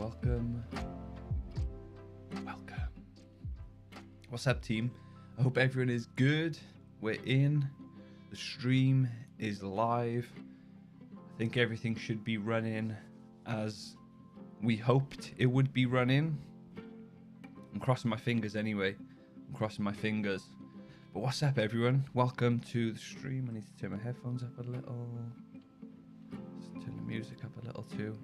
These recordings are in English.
welcome. What's up, team? I hope everyone is good. We're in. The stream is live. I think everything should be running as we hoped it would be running. I'm crossing my fingers anyway. I'm crossing my fingers. But what's up, everyone? Welcome to the stream. I need to turn my headphones up a little. Let's turn the music up a little too.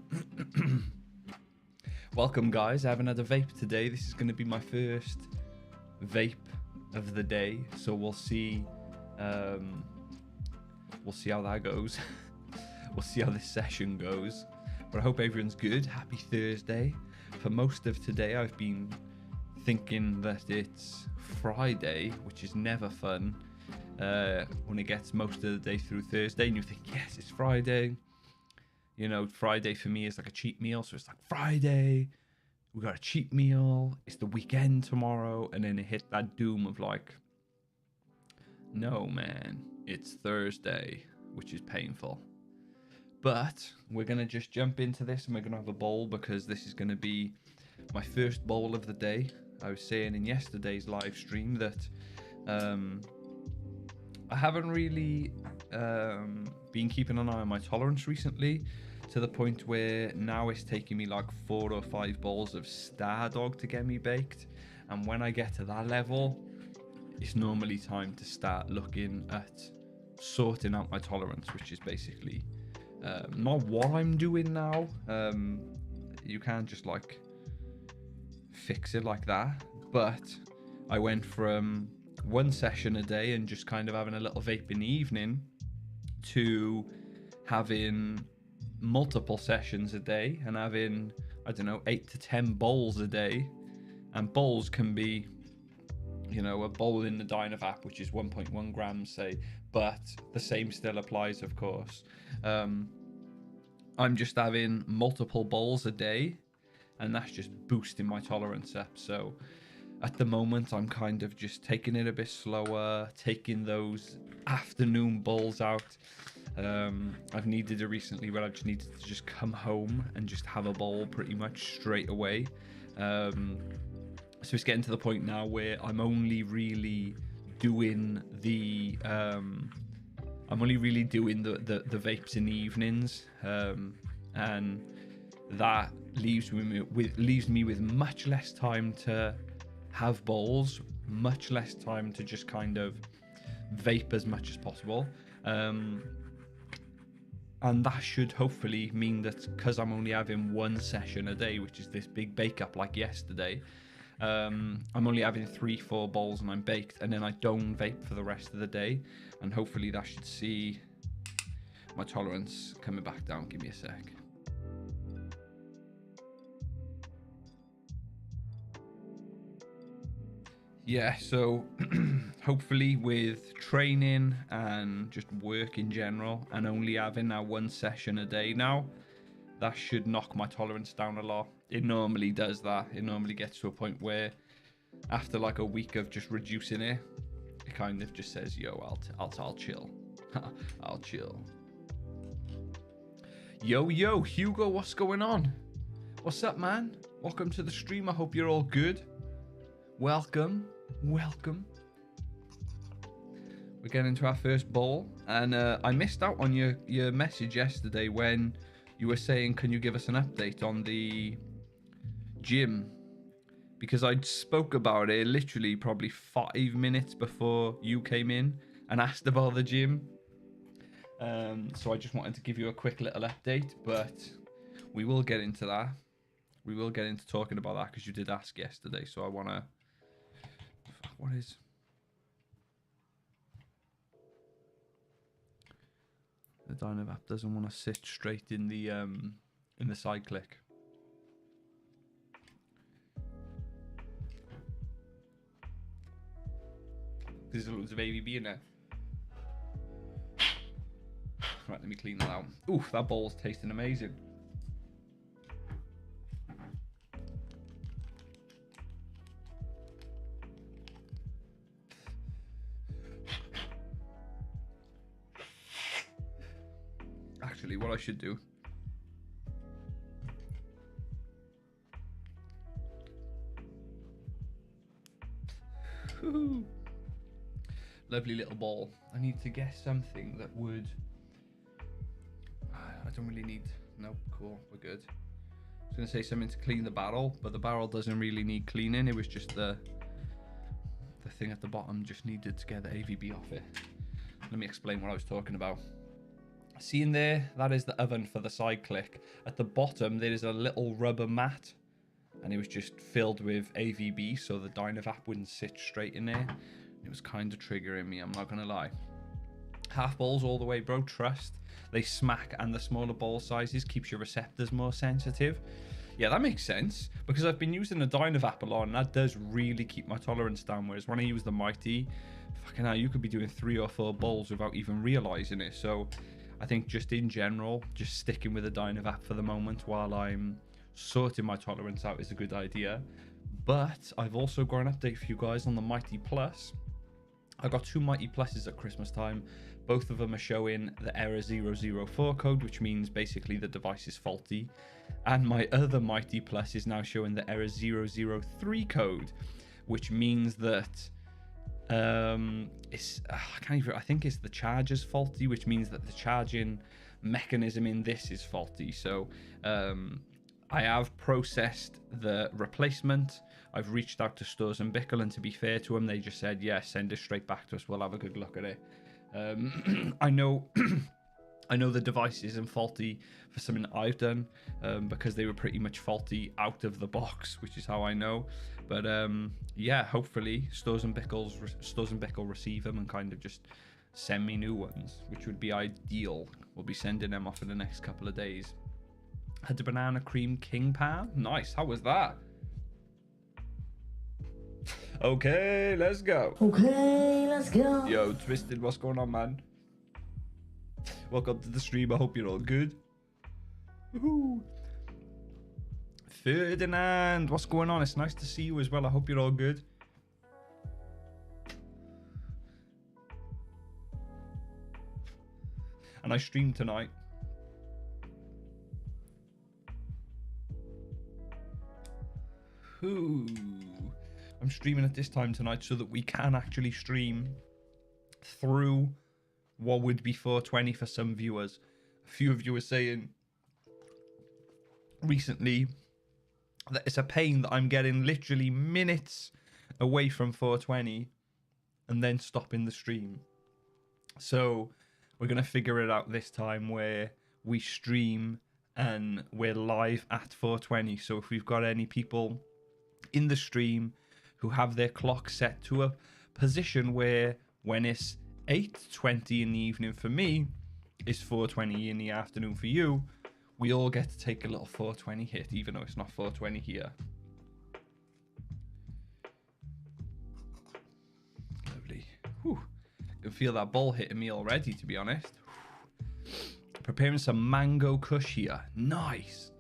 Welcome, guys. I have another vape today. This is going to be my first vape of the day, so we'll see how that goes. We'll see how this session goes, but I hope everyone's good. Happy Thursday. For most of today I've been thinking that it's Friday, which is never fun when it gets most of the day through Thursday and you think, yes, it's Friday. You know, Friday for me is like a cheat meal, so it's like Friday, we got a cheat meal, it's the weekend tomorrow, and then it hit that doom of like, no man, it's Thursday, which is painful. But we're gonna just jump into this and we're gonna have a bowl because this is gonna be my first bowl of the day. I was saying in yesterday's live stream that I haven't really been keeping an eye on my tolerance recently, to the point where now it's taking me like 4 or 5 bowls of Star Dog to get me baked. And when I get to that level, it's normally time to start looking at sorting out my tolerance, which is basically not what I'm doing now. You can't just like fix it like that, but I went from one session a day and just kind of having a little vape in the evening to having multiple sessions a day and having, I don't know, 8 to 10 bowls a day. And bowls can be, you know, a bowl in the Dynavap, which is 1.1 grams, say, but the same still applies, of course. I'm just having multiple bowls a day, and that's just boosting my tolerance up. So at the moment, I'm kind of just taking it a bit slower, taking those afternoon bowls out. I've needed it recently where I just needed to just come home and just have a bowl pretty much straight away. So it's getting to the point now where I'm only really doing the vapes in the evenings, and that leaves me with much less time to have bowls, much less time to just kind of vape as much as possible. And that should hopefully mean that because I'm only having one session a day, which is this big bake up like yesterday, I'm only having 3-4 bowls and I'm baked, and then I don't vape for the rest of the day. And hopefully that should see my tolerance coming back down. Give me a sec. Yeah, so hopefully with training and just work in general and only having that one session a day now, that should knock my tolerance down a lot. It normally does that. It normally gets to a point where after like a week of just reducing it, it kind of just says, yo, I'll chill. I'll chill. Yo, Hugo, what's going on? What's up, man? Welcome to the stream. I hope you're all good. Welcome. We're getting into our first bowl, and I missed out on your message yesterday when you were saying, can you give us an update on the gym? Because I spoke about it literally probably 5 minutes before you came in and asked about the gym. So I just wanted to give you a quick little update, but we will get into that. We will get into talking about that because you did ask yesterday, so I want to... What is... The Dynavap doesn't want to sit straight in the side click. There's loads of AVB in there. Right, let me clean that out. Oof, that bowl's tasting amazing. Actually, what I should do Woo-hoo. Lovely little ball. I need to get something that would... I don't really need... No, cool, we're good. I was going to say something to clean the barrel, but the barrel doesn't really need cleaning. It was just the thing at the bottom just needed to get the AVB off it. Let me explain what I was talking about. See in there, that is the oven for the side click. At the bottom, there is a little rubber mat, and it was just filled with AVB, so the Dynavap wouldn't sit straight in there. It was kind of triggering me, I'm not going to lie. Half balls all the way, bro, trust. They smack, and the smaller ball sizes keeps your receptors more sensitive. Yeah, that makes sense, because I've been using the Dynavap a lot, and that does really keep my tolerance down, whereas when I use the Mighty, fucking hell, you could be doing 3 or 4 balls without even realizing it. So I think just in general, just sticking with the Dynavap for the moment while I'm sorting my tolerance out is a good idea. But I've also got an update for you guys on the Mighty Plus. I got 2 Mighty Pluses at Christmas time. Both of them are showing the error 004 code, which means basically the device is faulty. And my other Mighty Plus is now showing the error 003 code, which means that I think it's the charger's faulty, which means that the charging mechanism in this is faulty. So I have processed the replacement. I've reached out to Stores and Bickle, and to be fair to them, they just said, yeah, send it straight back to us. We'll have a good look at it. I know I know the device isn't faulty for something I've done, because they were pretty much faulty out of the box, which is how I know. But yeah, hopefully Stores and Bickle receive them and kind of just send me new ones, which would be ideal. We'll be sending them off in the next couple of days. Had the banana cream king pan. Nice. How was that? Okay, let's go. Okay, let's go. Yo, Twisted, what's going on, man? Welcome to the stream. I hope you're all good. Woohoo. Ferdinand, what's going on? It's nice to see you as well. I hope you're all good. And I stream tonight. Ooh. I'm streaming at this time tonight so that we can actually stream through what would be 420 for some viewers. A few of you were saying recently that it's a pain that I'm getting literally minutes away from 420 and then stopping the stream. So we're going to figure it out this time where we stream and we're live at 420. So if we've got any people in the stream who have their clock set to a position where when it's 8:20 in the evening for me, it's 4:20 in the afternoon for you, we all get to take a little 420 hit, even though it's not 420 here. Lovely. Whew. I can feel that ball hitting me already, to be honest. Preparing some mango kush here. Nice.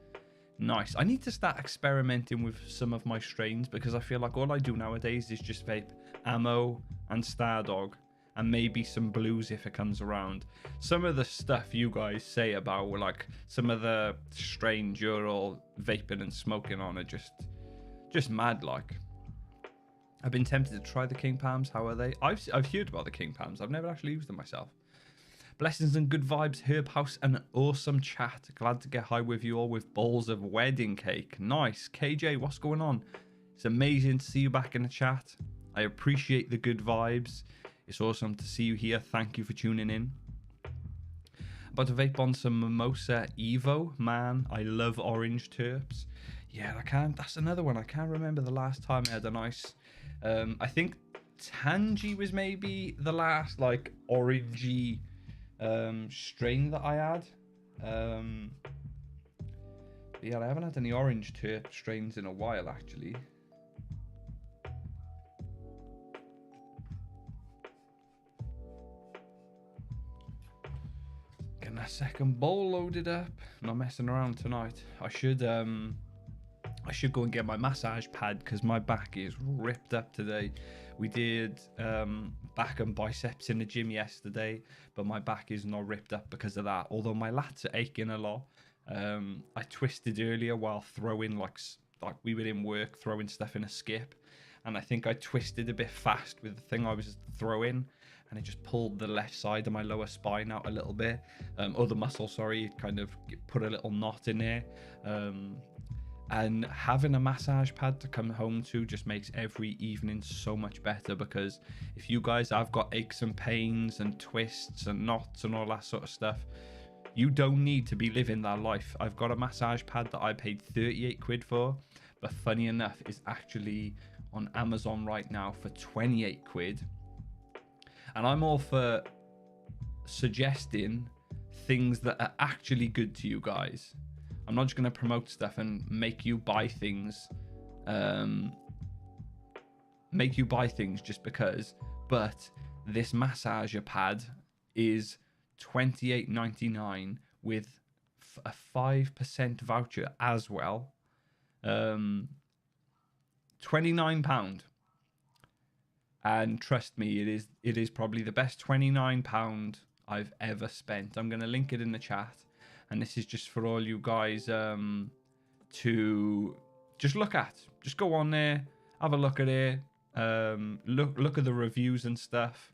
Nice. I need to start experimenting with some of my strains, because I feel like all I do nowadays is just vape Ammo and Stardog and maybe some blues if it comes around. Some of the stuff you guys say about like some of the strains you're all vaping and smoking on are just mad. Like, I've been tempted to try the King Palms. How are they? I've heard about the King Palms. I've never actually used them myself. Blessings and good vibes, Herb House, and awesome chat. Glad to get high with you all with bowls of wedding cake. Nice. KJ, what's going on? It's amazing to see you back in the chat. I appreciate the good vibes. It's awesome to see you here. Thank you for tuning in. About to vape on some Mimosa Evo. Man, I love orange terps. Yeah, that's another one. I can't remember the last time I had a nice... I think Tangy was maybe the last, like, orangey strain that I had. Yeah, I haven't had any orange terp strains in a while, actually. Getting that second bowl loaded up. Not messing around tonight. I should go and get my massage pad because my back is ripped up today. We did back and biceps in the gym yesterday, but my back is not ripped up because of that. Although my lats are aching a lot. I twisted earlier while throwing like we were in work throwing stuff in a skip, and I think I twisted a bit fast with the thing I was throwing, and it just pulled the left side of my lower spine out a little bit. Or the muscle, sorry, it kind of put a little knot in there. And having a massage pad to come home to just makes every evening so much better, because if you guys have got aches and pains and twists and knots and all that sort of stuff, you don't need to be living that life. I've got a massage pad that I paid 38 quid for, but funny enough, is actually on Amazon right now for 28 quid. And I'm all for suggesting things that are actually good to you guys. I'm not just going to promote stuff and make you buy things. Just because. But this massager pad is $28.99 with a 5% voucher as well. £29. And trust me, it is probably the best £29 I've ever spent. I'm going to link it in the chat. And this is just for all you guys to just look at. Just go on there, have a look at it, look at the reviews and stuff.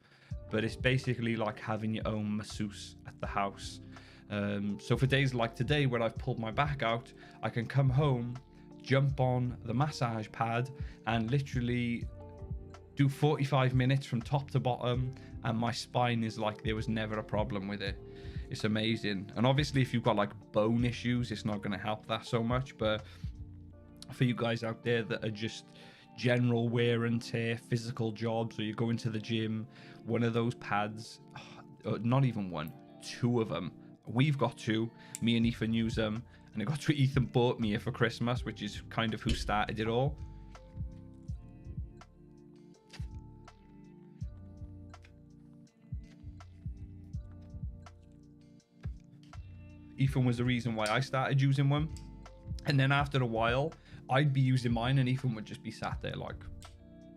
But it's basically like having your own masseuse at the house. So for days like today, where I've pulled my back out, I can come home, jump on the massage pad, and literally do 45 minutes from top to bottom, and my spine is like there was never a problem with it. It's amazing. And obviously if you've got like bone issues, it's not going to help that so much, but for you guys out there that are just general wear and tear physical jobs, or you go into the gym, one of those pads, not even one, two of them, we've got two, me and Ethan use them, and I got to Ethan bought me it for Christmas, which is kind of who started it all. Ethan was the reason why I started using one. And then after a while, I'd be using mine and Ethan would just be sat there like,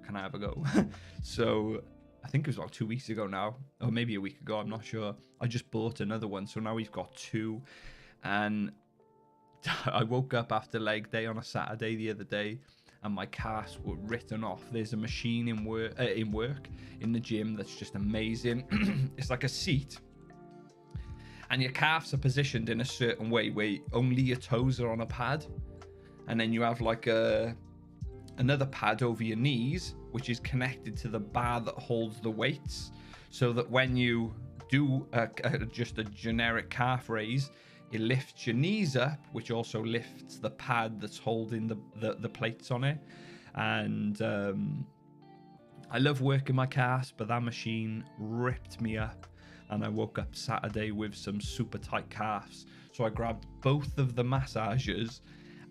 can I have a go? So I think it was like 2 weeks ago now, or maybe a week ago, I'm not sure. I just bought another one. So now we've got two. And I woke up after leg day on a Saturday the other day, and my calves were written off. There's a machine in work in the gym that's just amazing. It's like a seat, and your calves are positioned in a certain way where only your toes are on a pad, and then you have like another pad over your knees, which is connected to the bar that holds the weights, so that when you do just a generic calf raise, it lifts your knees up, which also lifts the pad that's holding the plates on it. And I love working my calves, but that machine ripped me up. And I woke up Saturday with some super tight calves. So I grabbed both of the massagers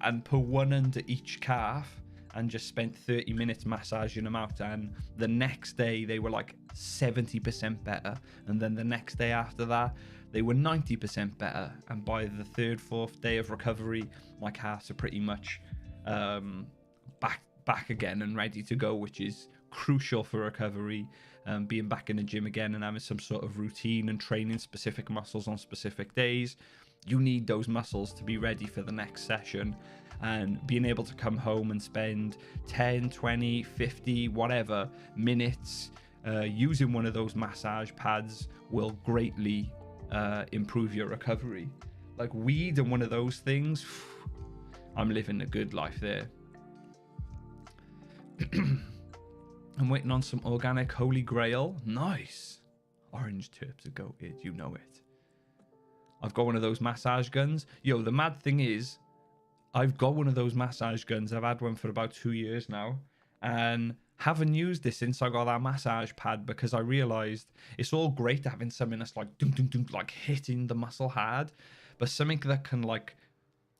and put one under each calf and just spent 30 minutes massaging them out. And the next day they were like 70% better. And then the next day after that, they were 90% better. And by the third, fourth day of recovery, my calves are pretty much back again and ready to go, which is crucial for recovery. Being back in the gym again and having some sort of routine and training specific muscles on specific days. You need those muscles to be ready for the next session, and being able to come home and spend 10, 20, 50, whatever minutes using one of those massage pads will greatly improve your recovery. Like weed and one of those things, I'm living a good life there. I'm waiting on some organic Holy Grail. Nice. Orange terps are goated, you know it. I've got one of those massage guns. Yo, the mad thing is, I've got one of those massage guns. I've had one for about 2 years now, and haven't used it since I got that massage pad, because I realized it's all great having something that's like dunk, dunk, dunk, like hitting the muscle hard, but something that can like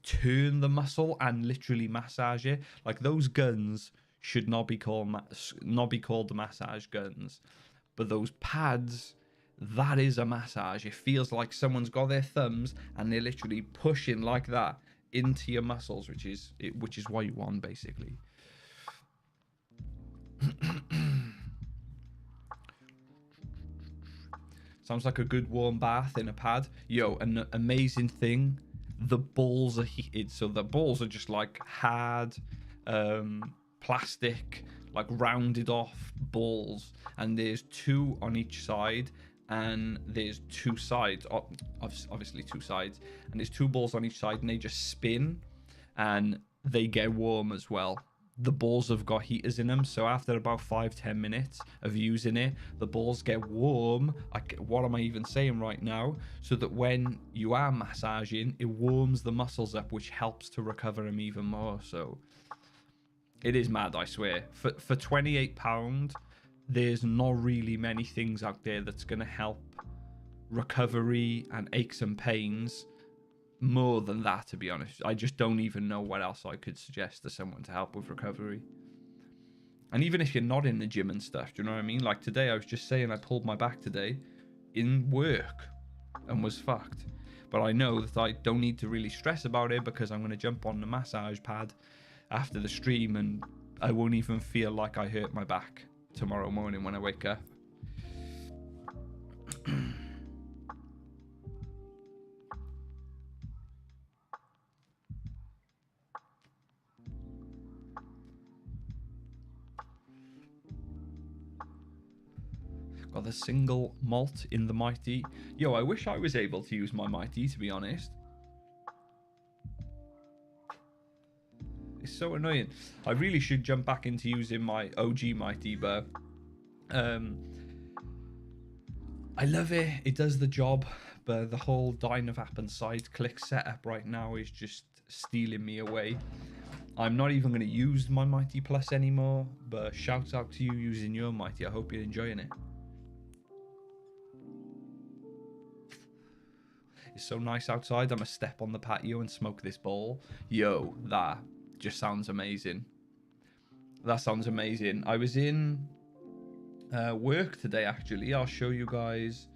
turn the muscle and literally massage it. Like those guns should not be called the massage guns, but those pads, that is a massage. It feels like someone's got their thumbs and they're literally pushing like that into your muscles, which is what you want basically. Sounds like a good warm bath in a pad. Yo, an amazing thing, the balls are heated, so the balls are just like hard plastic, like rounded off balls, and there's 2 on each side, and there's 2 sides, obviously 2 sides, and there's 2 balls on each side, and they just spin, and they get warm as well. The balls have got heaters in them, so after about 5-10 minutes of using it, the balls get warm. What am I even saying right now? So that when you are massaging, it warms the muscles up, which helps to recover them even more. So it is mad, I swear. For £28, there's not really many things out there that's going to help recovery and aches and pains more than that, to be honest. I just don't even know what else I could suggest to someone to help with recovery. And even if you're not in the gym and stuff, do you know what I mean? Like today, I was just saying I pulled my back today in work and was fucked. But I know that I don't need to really stress about it, because I'm going to jump on the massage pad after the stream, and I won't even feel like I hurt my back tomorrow morning when I wake up. Got the single malt in the Mighty. Yo, I wish I was able to use my Mighty, to be honest. It's so annoying. I really should jump back into using my OG Mighty, but I love it. It does the job, but the whole Dynavap and side click setup right now is just stealing me away. I'm not even going to use my Mighty Plus anymore, but shouts out to you using your Mighty. I hope you're enjoying it. It's so nice outside. I'm gonna step on the patio and smoke this bowl. Yo, that just sounds amazing. That sounds amazing. I was in work today, actually. I'll show you guys.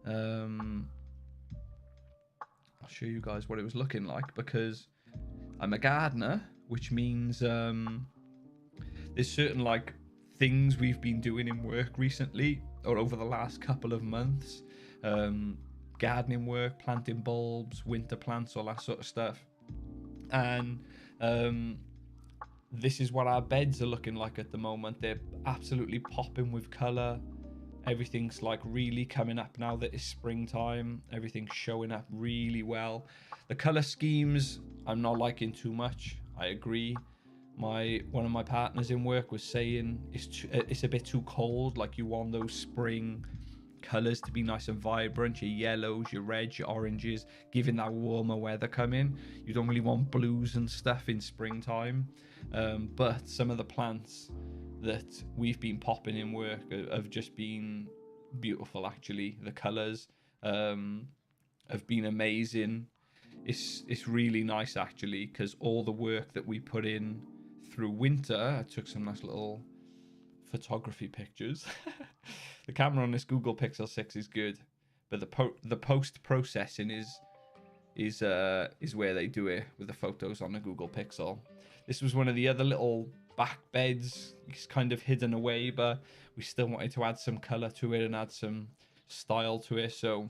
I'll show you guys what it was looking like, because I'm a gardener, which means there's certain like things we've been doing in work recently, or over the last couple of months. Gardening work, planting bulbs, winter plants, all that sort of stuff. And this is what our beds are looking like at the moment. They're absolutely popping with colour. Everything's like really coming up now that it's springtime. Everything's showing up really well. The colour schemes I'm not liking too much. I agree. One of my partners in work was saying it's a bit too cold. Like, you want those spring colors to be nice and vibrant, your yellows, your reds, your oranges, giving that warmer weather coming. You don't really want blues and stuff in springtime, but some of the plants that we've been popping in work have just been beautiful. Actually, the colors have been amazing. It's really nice, actually, because all the work that we put in through winter, I took some nice little photography pictures. The camera on this Google Pixel 6 is good, but the post processing is where they do it with the photos on the Google Pixel. This was one of the other little back beds. It's kind of hidden away, but we still wanted to add some color to it and add some style to it. So,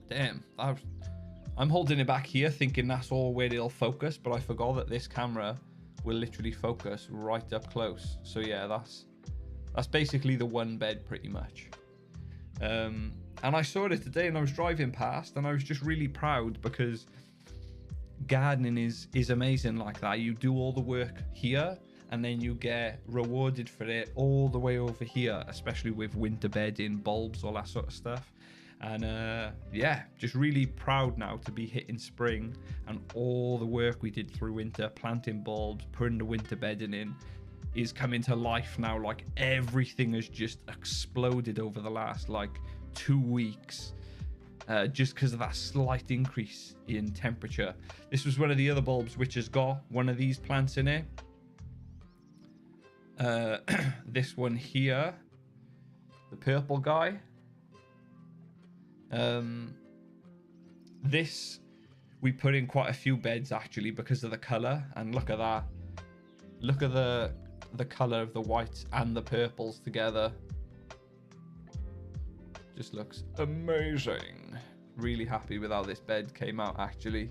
damn, I'm holding it back here, thinking that's all where it'll focus, but I forgot that this camera will literally focus right up close. So yeah, that's basically the one bed pretty much. And I saw it today and I was driving past and I was just really proud, because gardening is amazing like that. You do all the work here and then you get rewarded for it all the way over here, especially with winter bedding, bulbs, all that sort of stuff. And yeah, just really proud now to be hitting spring, and all the work we did through winter, planting bulbs, putting the winter bedding in, is coming to life now. Like, everything has just exploded over the last like 2 weeks, just because of that slight increase in temperature. This was one of the other bulbs which has got one of these plants in it. This one here, the purple guy. This we put in quite a few beds actually because of the color, and look at that. Look at the color of the whites and the purples together. Just looks amazing. Really happy with how this bed came out. Actually,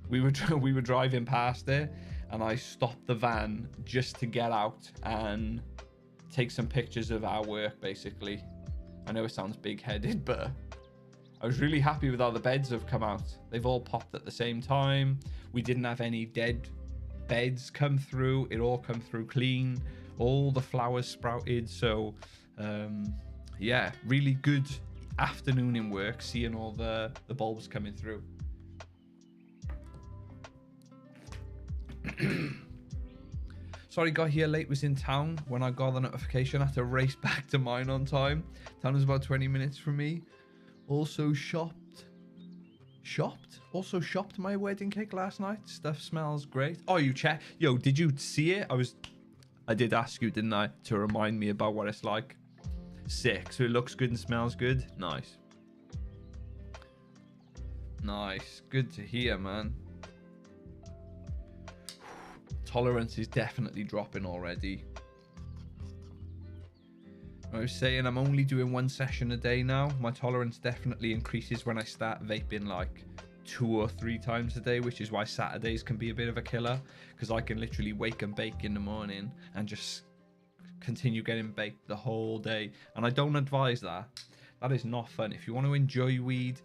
we were driving past it and I stopped the van just to get out and take some pictures of our work, basically. I know it sounds big-headed, but I was really happy with how the beds have come out. They've all popped at the same time. We didn't have any dead beds come through. It all come through clean. All the flowers sprouted. So, yeah, really good afternoon in work, seeing all the bulbs coming through. Sorry, got here late, was in town. When I got the notification, I had to race back to mine on time. Town was about 20 minutes from me. Also shopped my wedding cake last night. Stuff smells great. Oh, you check. Yo, did you see it? I did ask you, didn't I, to remind me about what it's like. Sick. So it looks good and smells good. Nice. Nice. Good to hear, man. Tolerance is definitely dropping already. I was saying I'm only doing 1 session a day now. My tolerance definitely increases when I start vaping like 2 or 3 times a day, which is why Saturdays can be a bit of a killer, because I can literally wake and bake in the morning and just continue getting baked the whole day. And I don't advise that. That is not fun. If you want to enjoy weed,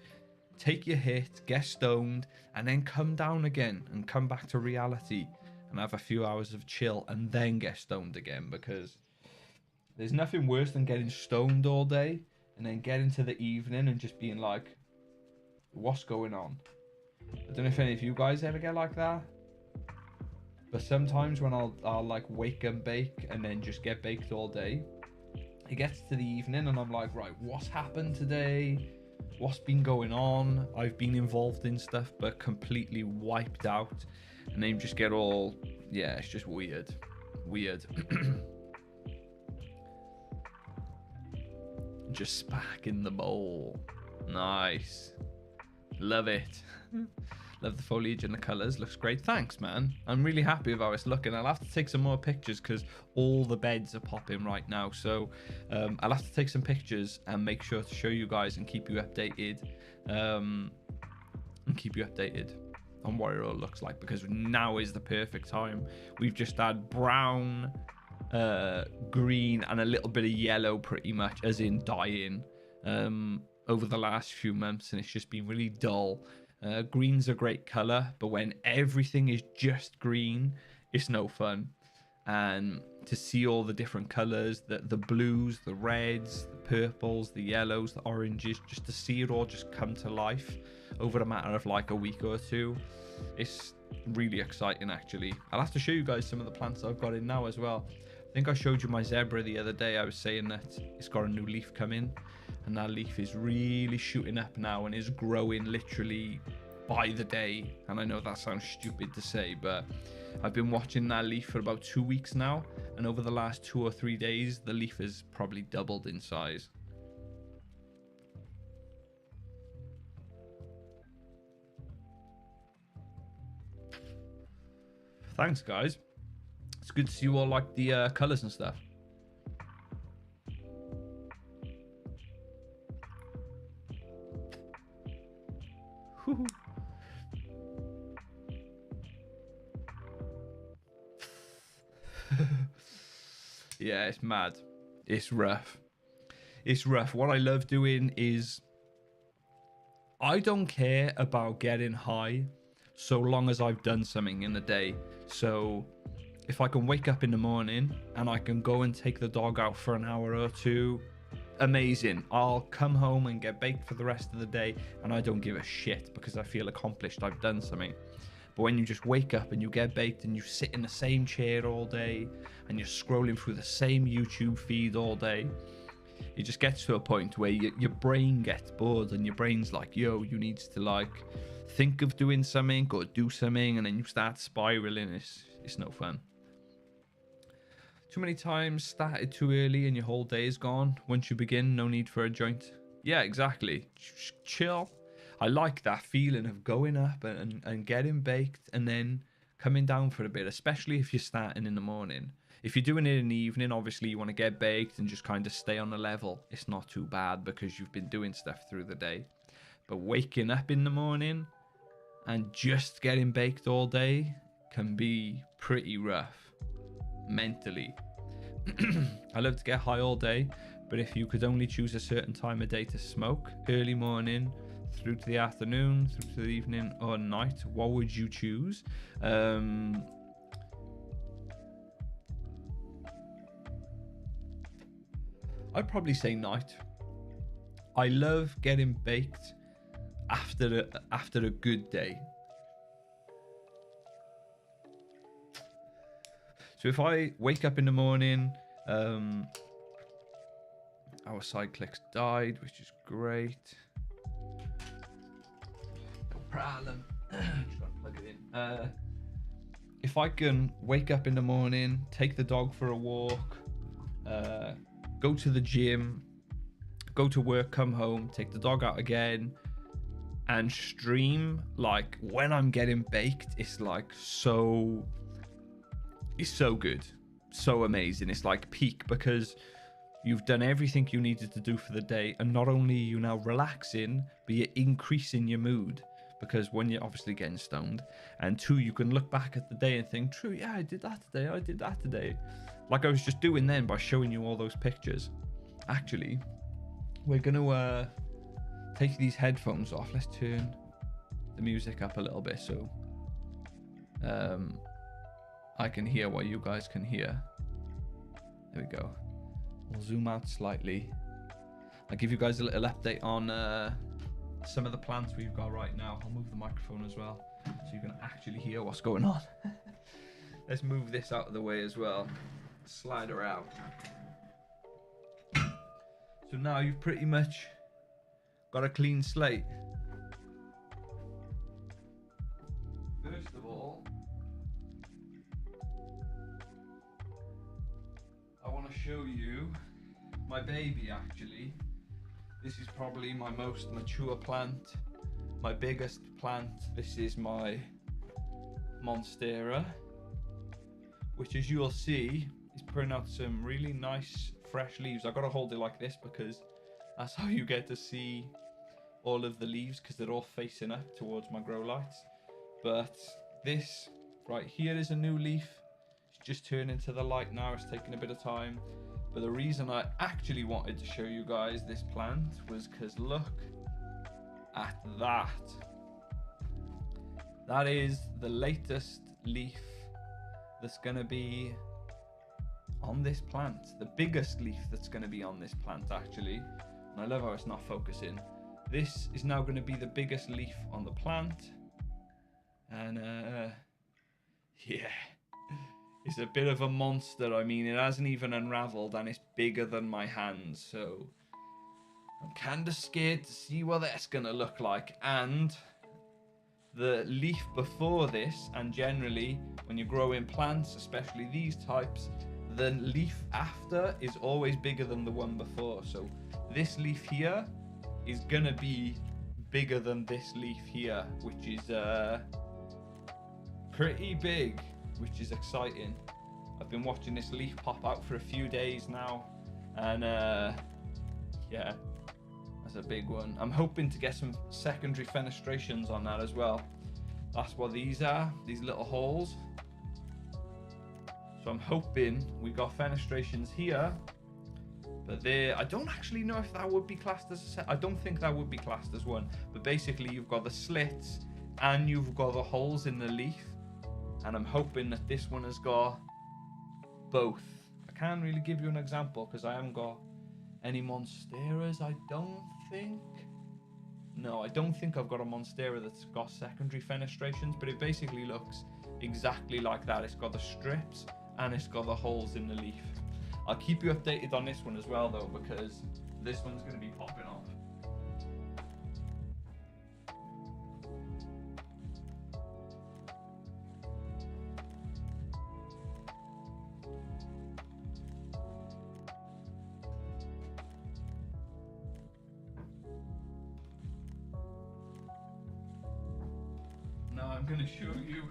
take your hit, get stoned, and then come down again and come back to reality and have a few hours of chill and then get stoned again, because there's nothing worse than getting stoned all day and then getting to the evening and just being like, what's going on? I don't know if any of you guys ever get like that, but sometimes when I'll like wake and bake and then just get baked all day, it gets to the evening and I'm like, right, what's happened today? What's been going on? I've been involved in stuff but completely wiped out, and then you just get all, yeah, it's just weird. Just spark in the bowl. Nice. Love it. Love the foliage and the colours. Looks great. Thanks, man. I'm really happy with how it's looking. I'll have to take some more pictures because all the beds are popping right now. So I'll have to take some pictures and make sure to show you guys and keep you updated. On what it all looks like, because now is the perfect time. We've just had brown, green and a little bit of yellow, pretty much, as in dying, over the last few months, and it's just been really dull. Green's a great color, but when everything is just green, it's no fun. And to see all the different colors, the blues, the reds, the purples, the yellows, the oranges, just to see it all just come to life over a matter of like a week or two, it's really exciting. Actually, I'll have to show you guys some of the plants I've got in now as well. I think I showed you my zebra the other day. I was saying that it's got a new leaf coming, and that leaf is really shooting up now and is growing literally by the day. And I know that sounds stupid to say, but I've been watching that leaf for about 2 weeks now, and over the last 2 or 3 days the leaf has probably doubled in size. Thanks, guys. It's good to see you all like the colors and stuff. Yeah, it's mad. It's rough. It's rough. What I love doing is I don't care about getting high so long as I've done something in the day. So if I can wake up in the morning and I can go and take the dog out for an hour or two, amazing. I'll come home and get baked for the rest of the day, and I don't give a shit because I feel accomplished. I've done something. But when you just wake up and you get baked and you sit in the same chair all day and you're scrolling through the same YouTube feed all day, it just gets to a point where your brain gets bored and your brain's like, yo, you need to like think of doing something or do something, and then you start spiraling. It's no fun. Too many times started too early and your whole day is gone. Once you begin, no need for a joint. Yeah, exactly. Chill. I like that feeling of going up and getting baked and then coming down for a bit, especially if you're starting in the morning. If you're doing it in the evening, obviously you want to get baked and just kind of stay on the level. It's not too bad because you've been doing stuff through the day. But waking up in the morning and just getting baked all day can be pretty rough mentally. I love to get high all day, but if you could only choose a certain time of day to smoke, early morning through to the afternoon, through to the evening or night, what would you choose? I'd probably say night. I love getting baked after a good day. So if I wake up in the morning, our side clicks died, which is great. No problem. Just gotta plug it in. If I can wake up in the morning, take the dog for a walk, go to the gym, go to work, come home, take the dog out again, and stream, like when I'm getting baked, it's like it's so good, so amazing. It's like peak, because you've done everything you needed to do for the day, and not only are you now relaxing, but you're increasing your mood, because when you're obviously getting stoned, and two, you can look back at the day and think, true, yeah, I did that today, like I was just doing then by showing you all those pictures. Actually, we're gonna take these headphones off. Let's turn the music up a little bit so I can hear what you guys can hear. There we go. We'll zoom out slightly. I'll give you guys a little update on some of the plants we've got right now. I'll move the microphone as well so you can actually hear what's going on. Let's move this out of the way as well. Slide her out. So now you've pretty much got a clean slate. First of all, I want to show you my baby. Actually, this is probably my most mature plant, my biggest plant. This is my Monstera, which, as you'll see, is putting out some really nice fresh leaves. I gotta hold it like this because that's how you get to see all of the leaves, because they're all facing up towards my grow lights. But this right here is a new leaf. It's just turning to the light now. It's taking a bit of time. But the reason I actually wanted to show you guys this plant was because look at that. That is the latest leaf that's going to be on this plant. The biggest leaf that's going to be on this plant, actually. And I love how it's not focusing. This is now going to be the biggest leaf on the plant. And yeah, it's a bit of a monster. I mean, it hasn't even unraveled and it's bigger than my hand. So I'm kind of scared to see what that's going to look like. And the leaf before this, and generally when you're growing plants, especially these types, the leaf after is always bigger than the one before. So this leaf here is gonna be bigger than this leaf here, which is pretty big, which is exciting. I've been watching this leaf pop out for a few days now, and yeah, that's a big one. I'm hoping to get some secondary fenestrations on that as well. That's what these are, these little holes. So I'm hoping we got fenestrations here, but I don't actually know if that would be classed as a set. I don't think that would be classed as one, but basically you've got the slits and you've got the holes in the leaf, and I'm hoping that this one has got both. I can't really give you an example because I haven't got any Monsteras, I don't think. No, I don't think I've got a Monstera that's got secondary fenestrations, but it basically looks exactly like that. It's got the strips and it's got the holes in the leaf. I'll keep you updated on this one as well though, because this one's going to be popping off. Now I'm going to show you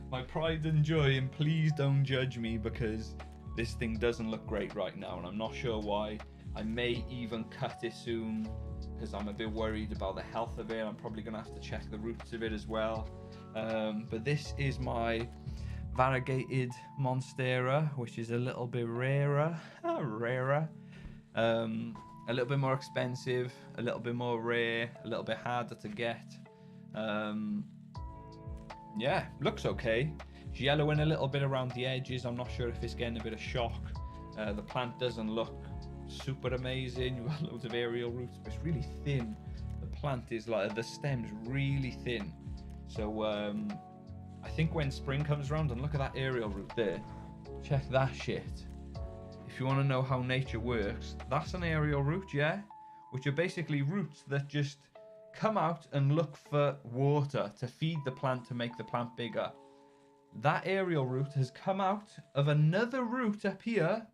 my pride and joy, and please don't judge me because this thing doesn't look great right now and I'm not sure why. I may even cut it soon because I'm a bit worried about the health of it. I'm probably going to have to check the roots of it as well. But this is my variegated Monstera, which is a little bit rarer. A little bit more expensive, a little bit more rare, a little bit harder to get. Yeah, looks okay. It's yellowing a little bit around the edges. I'm not sure if it's getting a bit of shock. The plant doesn't look super amazing. You've got loads of aerial roots, but it's really thin. The plant is like, the stem's really thin. So I think when spring comes around, and look at that aerial root there. Check that shit. If you want to know how nature works, that's an aerial root, yeah? Which are basically roots that just come out and look for water to feed the plant to make the plant bigger. That aerial root has come out of another root up here.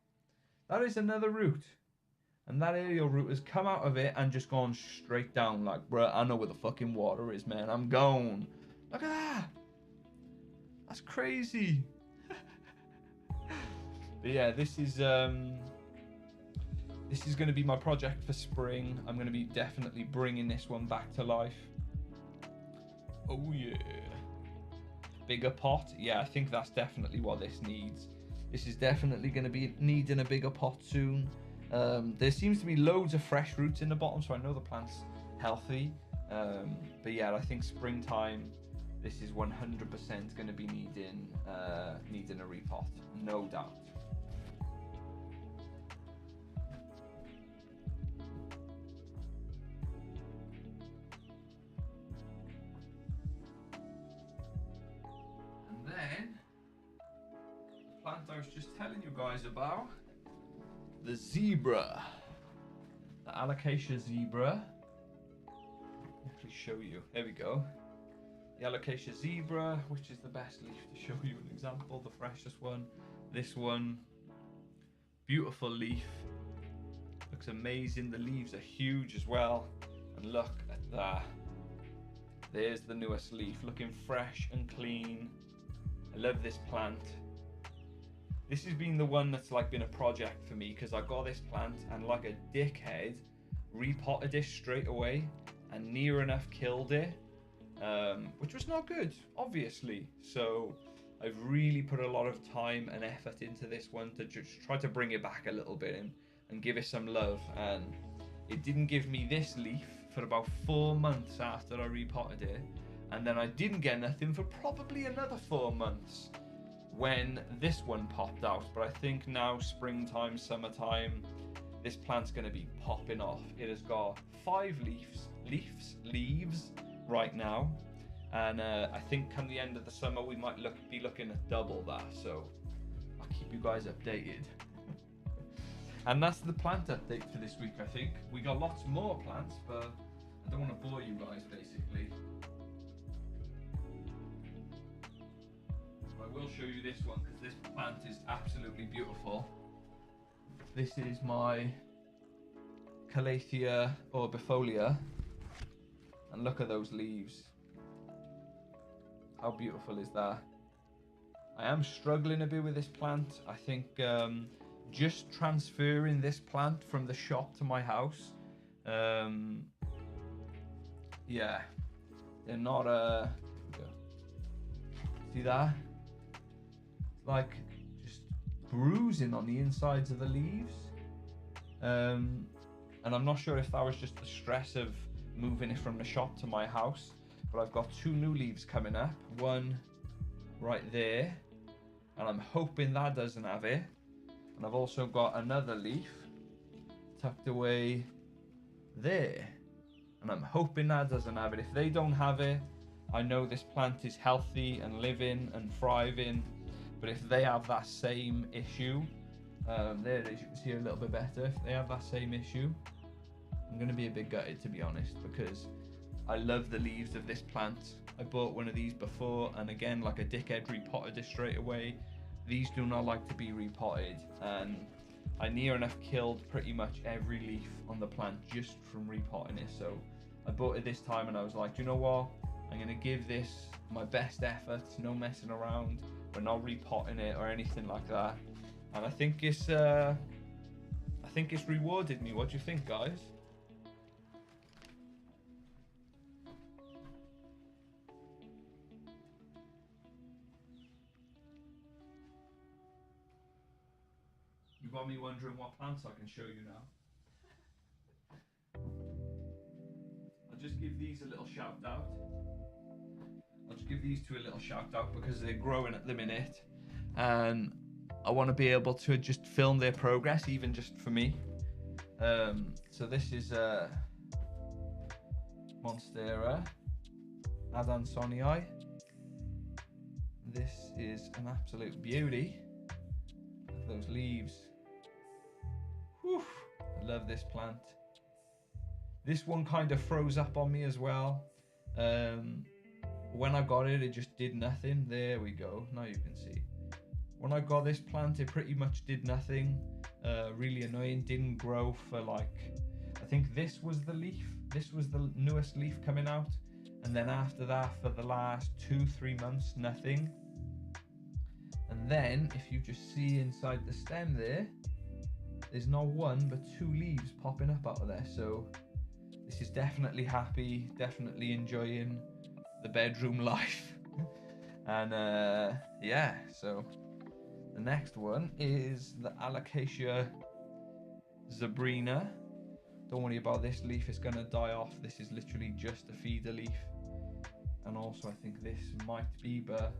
That is another root. And that aerial root has come out of it and just gone straight down. Like, bruh, I know where the fucking water is, man. I'm gone. Look at that. That's crazy. But yeah, this is going to be my project for spring. I'm going to be definitely bringing this one back to life. Oh yeah. Bigger pot. Yeah, I think that's definitely what this needs. This is definitely going to be needing a bigger pot soon. There seems to be loads of fresh roots in the bottom, so I know the plant's healthy. But yeah, I think springtime, this is 100% going to be needing a repot, no doubt. And then the plant I was just telling you guys about, the zebra, the alocasia zebra. Actually show you. There we go. The alocasia zebra, which is the best leaf to show you an example, the freshest one. This one, beautiful leaf, looks amazing. The leaves are huge as well, and look at that. There's the newest leaf, looking fresh and clean. I love this plant. This has been the one that's like been a project for me, because I got this plant and like a dickhead repotted it straight away and near enough killed it, which was not good, obviously. So I've really put a lot of time and effort into this one to just try to bring it back a little bit and give it some love. And it didn't give me this leaf for about 4 months after I repotted it, and then I didn't get nothing for probably another 4 months when this one popped out. But I think now, springtime, summertime, this plant's going to be popping off. It has got 5 leaves right now, and I think come the end of the summer we might be looking at double that. So I'll keep you guys updated. And that's the plant update for this week. I think we got lots more plants, but I don't want to bore you guys, basically. I will show you this one, because this plant is absolutely beautiful. This is my Calathea orbifolia, and look at those leaves. How beautiful is that? I am struggling a bit with this plant. I think just transferring this plant from the shop to my house, yeah, they're not see that? Like just bruising on the insides of the leaves, and I'm not sure if that was just the stress of moving it from the shop to my house. But I've got 2 new leaves coming up, one right there, and I'm hoping that doesn't have it. And I've also got another leaf tucked away there, and I'm hoping that doesn't have it. If they don't have it, I know this plant is healthy and living and thriving. But if they have that same issue, there it is, you can see a little bit better. If they have that same issue, I'm going to be a bit gutted, to be honest, because I love the leaves of this plant. I bought one of these before, and again, like a dickhead, repotted it straight away. These do not like to be repotted, and I near enough killed pretty much every leaf on the plant just from repotting it. So I bought it this time, and I was like, you know what? I'm going to give this my best efforts, no messing around. We're not repotting it or anything like that. And I think it's rewarded me. What do you think, guys? got me wondering what plants I can show you now. I'll just give these a little shout out. I'll just give these two a little shout out because they're growing at the minute, and I want to be able to just film their progress, even just for me. So this is Monstera, Azan Sonyi. This is an absolute beauty. Look at those leaves. Whew, I love this plant. This one kind of froze up on me as well. When I got it, it just did nothing. There we go. Now you can see. When I got this plant, it pretty much did nothing. Really annoying. Didn't grow for like, I think this was the leaf. This was the newest leaf coming out. And then after that, for the last 2-3 months, nothing. And then, if you just see inside the stem there, there's not one, but 2 leaves popping up out of there. So this is definitely happy, definitely enjoying the bedroom life. And yeah, so the next one is the Alocasia zebrina. Don't worry about this leaf, it's gonna die off. This is literally just a feeder leaf. And also I think this might be, but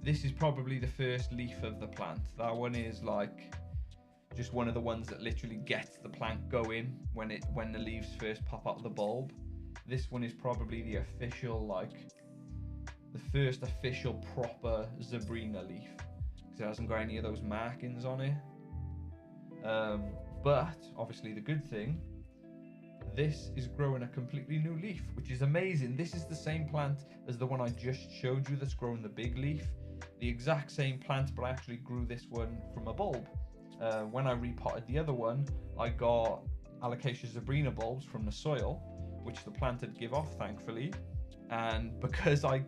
this is probably the first leaf of the plant. That one is like just one of the ones that literally gets the plant going when the leaves first pop out of the bulb. This one is probably the official, like the first official proper zebrina leaf, because it hasn't got any of those markings on it. But obviously the good thing, this is growing a completely new leaf, which is amazing. This is the same plant as the one I just showed you that's growing the big leaf. The exact same plant, but I actually grew this one from a bulb. When I repotted the other one, I got Alocasia zebrina bulbs from the soil, which the plant had give off, thankfully. And because I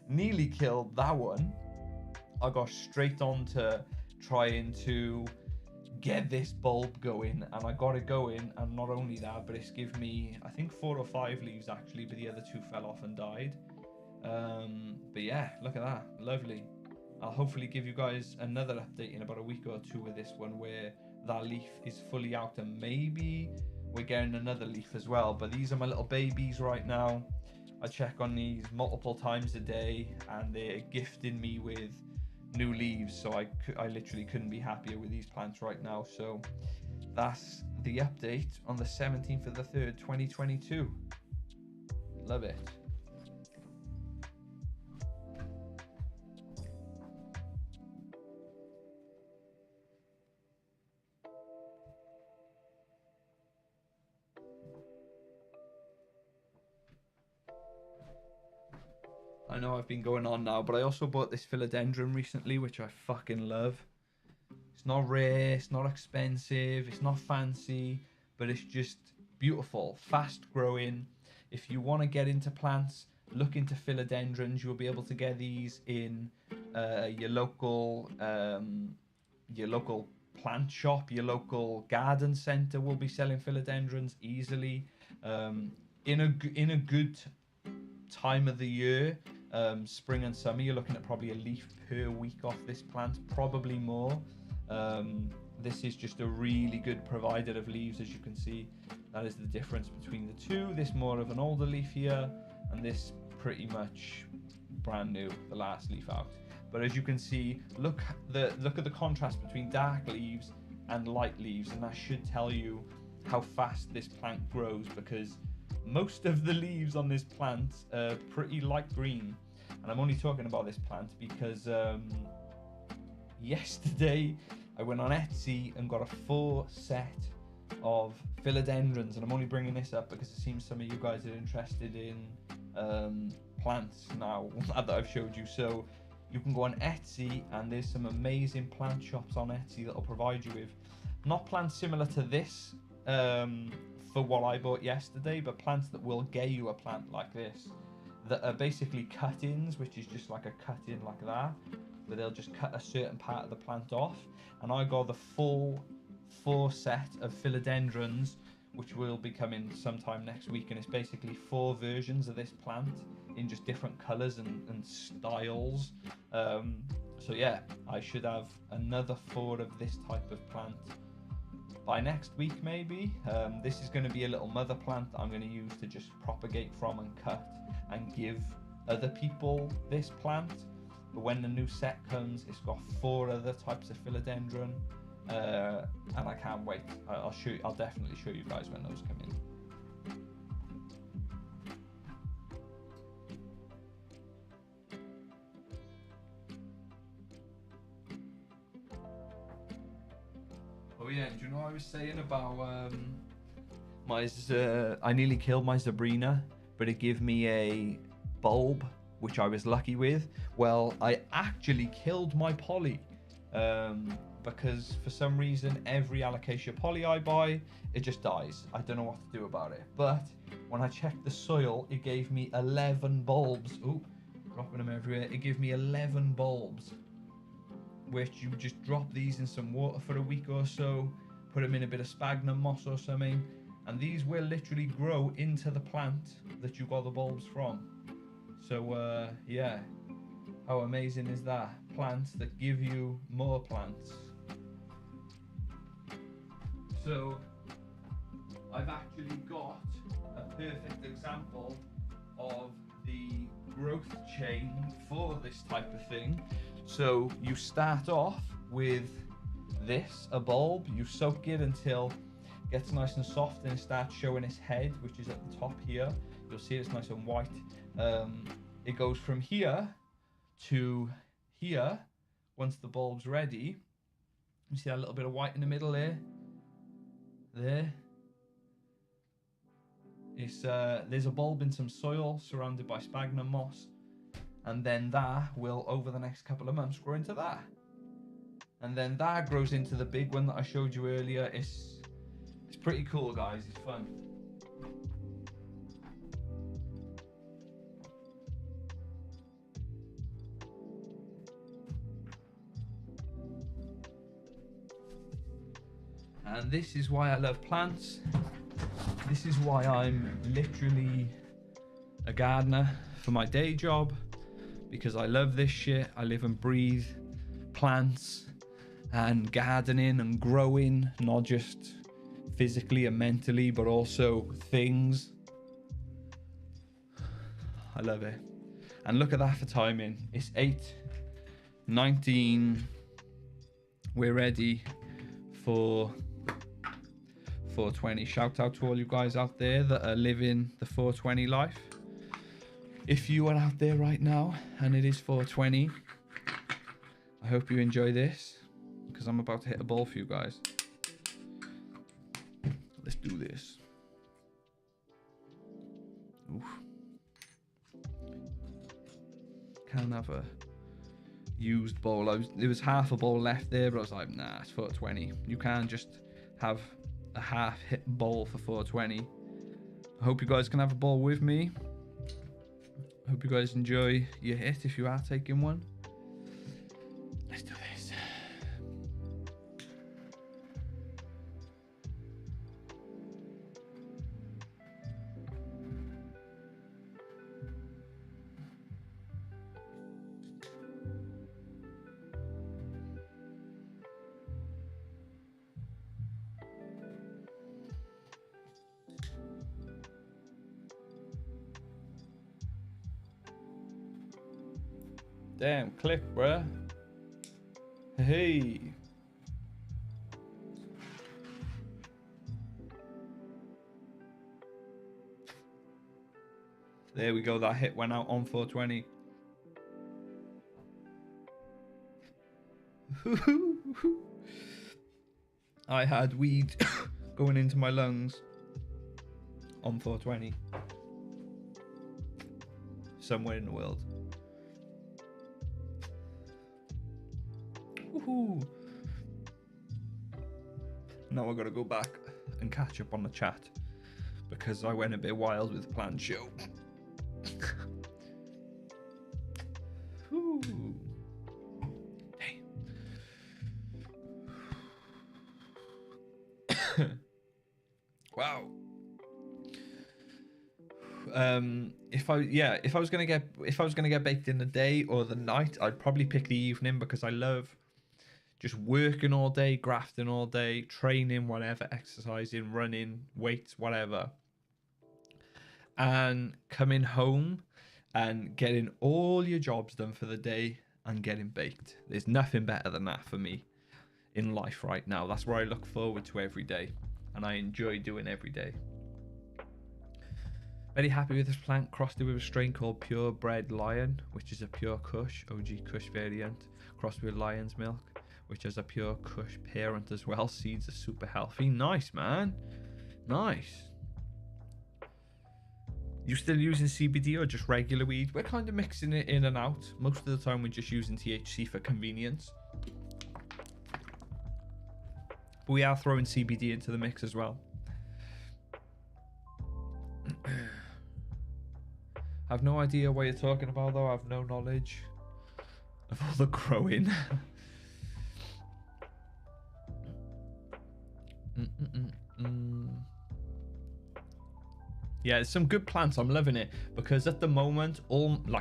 nearly killed that one, I got straight on to trying to get this bulb going, and I got it going. And not only that, but it's given me, I think 4 or 5 leaves actually, but the other 2 fell off and died. But yeah, look at that, lovely. I'll hopefully give you guys another update in about a week or 2 with this one, where that leaf is fully out and maybe we're getting another leaf as well. But these are my little babies right now. I check on these multiple times a day, and they're gifting me with new leaves, so I literally couldn't be happier with these plants right now. So that's the update on the 17th of the 3rd, 2022. Love it. I know I've been going on now, but I also bought this philodendron recently, which I fucking love. It's not rare, it's not expensive, it's not fancy, but it's just beautiful, fast growing. If you want to get into plants, look into philodendrons. You'll be able to get these in your local plant shop. Your local garden center will be selling philodendrons easily. In a good time of the year, spring and summer, you're looking at probably a leaf per week off this plant, probably more. This is just a really good provider of leaves. As you can see, that is the difference between the two. This more of an older leaf here, and this pretty much brand new, the last leaf out. But as you can see, look at the contrast between dark leaves and light leaves, and that should tell you how fast this plant grows, because most of the leaves on this plant are pretty light green. And I'm only talking about this plant because yesterday I went on Etsy and got a full set of philodendrons, and I'm only bringing this up because it seems some of you guys are interested in plants now that I've showed you. So you can go on Etsy, and there's some amazing plant shops on Etsy that will provide you with not plants similar to this for what I bought yesterday, but plants that will get you a plant like this, that are basically cut-ins, which is just like a cut-in like that, where they'll just cut a certain part of the plant off. And I got the full set of philodendrons, which will be coming sometime next week, and it's basically 4 versions of this plant in just different colors and styles. So So yeah, I should have another 4 of this type of plant by next week maybe. This is going to be a little mother plant I'm going to use to just propagate from and cut and give other people this plant. But when the new set comes, it's got 4 other types of philodendron, and I can't wait. I'll definitely show you guys when those come in. Oh yeah, do you know what I was saying about I nearly killed my Sabrina, but it gave me a bulb, which I was lucky with. Well, I actually killed my poly, because for some reason every alocasia poly I buy, it just dies. I don't know what to do about it. But when I checked the soil, it gave me 11 bulbs. Ooh, dropping them everywhere. It gave me 11 bulbs, which you just drop these in some water for a week or so, put them in a bit of sphagnum moss or something, and these will literally grow into the plant that you got the bulbs from. So yeah, how amazing is that? Plants that give you more plants. So I've actually got a perfect example of the growth chain for this type of thing. So you start off with this, a bulb, you soak it until it gets nice and soft and it starts showing its head, which is at the top here. You'll see it's nice and white. It goes from here to here once the bulb's ready. You see that little bit of white in the middle there? There. There's a bulb in some soil surrounded by sphagnum moss. And then that will, over the next couple of months, grow into that. And then that grows into the big one that I showed you earlier. It's pretty cool, guys. It's fun. And this is why I love plants. This is why I'm literally a gardener for my day job. Because I love this shit. I live and breathe plants and gardening and growing, not just physically and mentally, but also things. I love it. And look at that for timing. It's 8:19. We're ready for 420. Shout out to all you guys out there that are living the 420 life. If you are out there right now and it is 420, I hope you enjoy this, because I'm about to hit a ball for you guys. Let's do this. Oof. Can't have a used bowl. There was half a bowl left there, but I was like, nah, it's 420. You can't just have a half hit bowl for 420. I hope you guys can have a bowl with me. I hope you guys enjoy your hit if you are taking one. Let's do this. Damn, click, bruh. Hey. There we go. That hit went out on 420. I had weed going into my lungs on 420. Somewhere in the world. Woohoo. Now I gotta go back and catch up on the chat because I went a bit wild with the planned show. Hey. Wow. if I was gonna get baked in the day or the night, I'd probably pick the evening because I love just working all day, grafting all day, training, whatever, exercising, running, weights, whatever, and coming home and getting all your jobs done for the day and getting baked. There's nothing better than that for me in life right now. That's what I look forward to every day, and I enjoy doing every day. Very happy with this plant. Crossed it with a strain called Purebred Lion, which is a pure Kush, OG Kush variant, crossed with Lion's Milk, which has a pure Kush parent as well. Seeds are super healthy. Nice, man. Nice. You still using CBD or just regular weed? We're kind of mixing it in and out. Most of the time we're just using THC for convenience. But we are throwing CBD into the mix as well. I have no idea what you're talking about though. I have no knowledge of all the growing. Yeah, there's some good plants. I'm loving it because at the moment,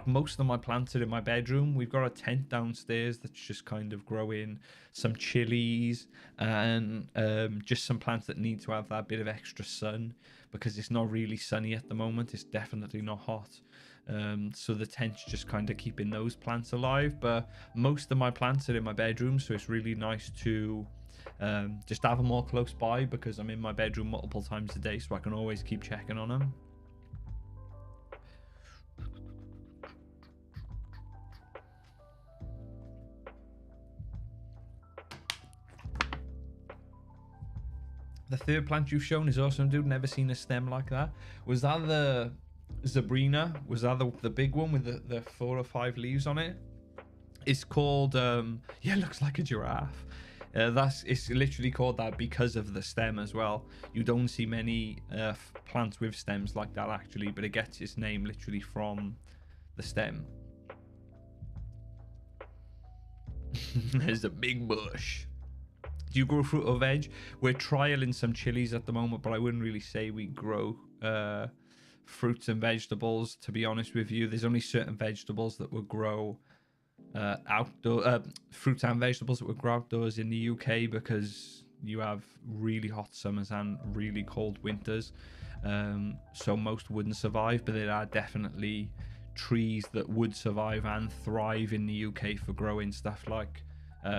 most of my plants are in my bedroom. We've got a tent downstairs that's just kind of growing some chilies and just some plants that need to have that bit of extra sun because it's not really sunny at the moment. It's definitely not hot. So the tent's just kind of keeping those plants alive. But most of my plants are in my bedroom, so it's really nice to just have them all close by because I'm in my bedroom multiple times a day, so I can always keep checking on them. The third plant you've shown is awesome, dude. Never seen a stem like that. Was that the Zabrina? Was that the big one with the 4 or 5 leaves on it? It's called yeah, it looks like a giraffe. It's literally called that because of the stem as well. You don't see many plants with stems like that actually, but it gets its name literally from the stem. There's a big bush. Do you grow fruit or veg? We're trialing some chilies at the moment, but I wouldn't really say we grow fruits and vegetables, to be honest with you. There's only certain vegetables that would grow outdoor, fruits and vegetables that would grow outdoors in the UK because you have really hot summers and really cold winters, so most wouldn't survive, but there are definitely trees that would survive and thrive in the UK for growing stuff like